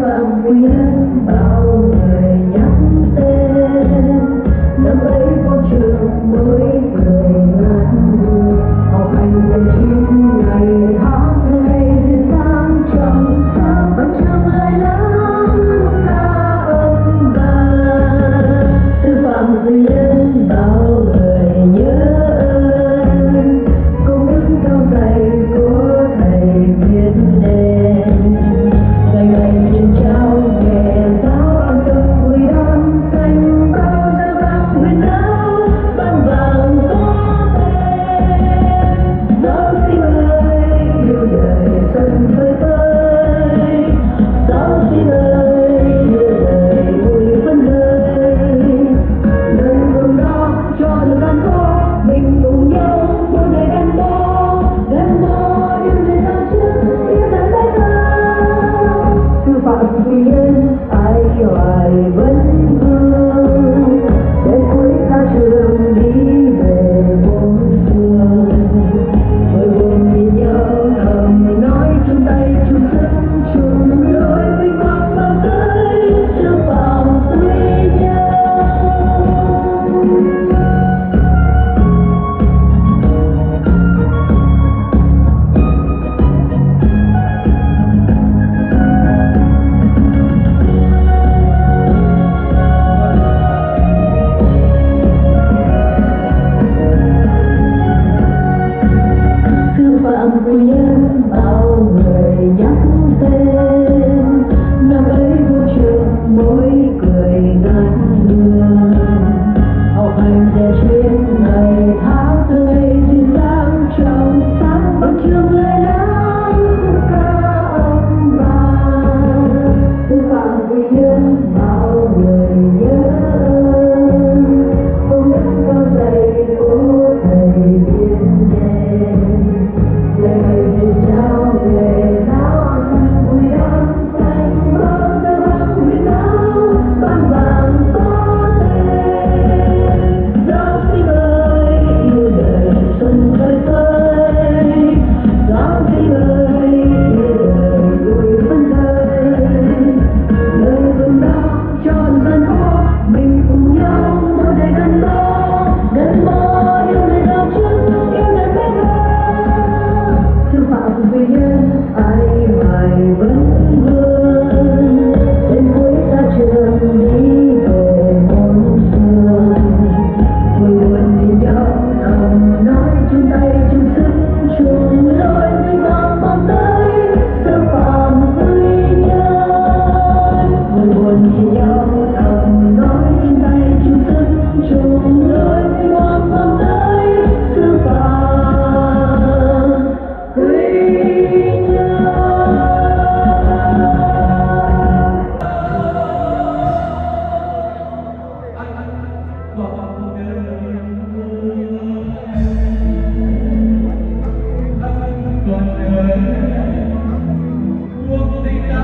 phạm quy nhân bao người nhắc tên năm ấy vô trường mới cười ngất ngây học hành dạy chín ngày tháng ngày duyên dáng trong sáng vẫn trong lại lắng ca ơn vàng sư phạm quy nhân bao người nhớ ơn công đức cao dạy của thầy biết đền ngày ngày trên trao nghề giáo an tâm vui đón xanh bao giờ vang huyền áo ban vàng có tên giáo sinh ơi yêu đời xuân phơi phới giáo sinh ơi yêu đời vui phấn khởi đời cùng đó cho được an khổ mình cùng nhau muôn đời gắn bó yêu đời sao trước yêu đời bé thơ sư phạm quy nhân ai hoài vẫn vương đến cuối ra trường đi về bốn phương người buồn nhìn nhau thầm nói chung tay chung sức chung lối vinh quang bao tới sư phạm quy nhân. Sư phạm quy nhân bao người nhắc tên năm ấy vô trường mỗi cười ngất ngây học hành dè chuyên ngày tháng từ ngày duyên dáng trong sáng bằng trường lời lắng ca ơn vàng sư phạm quy nhân bao người nhớ ơn công đức cao dạy của thầy biết đền ngày ngày trên trao nghề giáo an tâm vui đón xanh bao giờ vang huyền áo ban vàng có tên giáo sinh ơi yêu đời xuân phơi phới giáo sinh ơi yêu đời vui phấn khởi đời cùng đó cho dân khổ mình cùng nhau muôn đời gắn bó yêu đời sao trước yêu đời bé thơ sư phạm quy nhân ai hoài vẫn vương đến cuối ra trường đi về bốn phương vui buồn nhìn nhau thầm nói chung tay chung sức chung lối vinh quang mong tới sư phạm quy nhân vui buồn nhìn nhau thầm nói chung tay chung sức chung lối vinh quang mong tới sư phạm quy nhân. Cuộc tình đã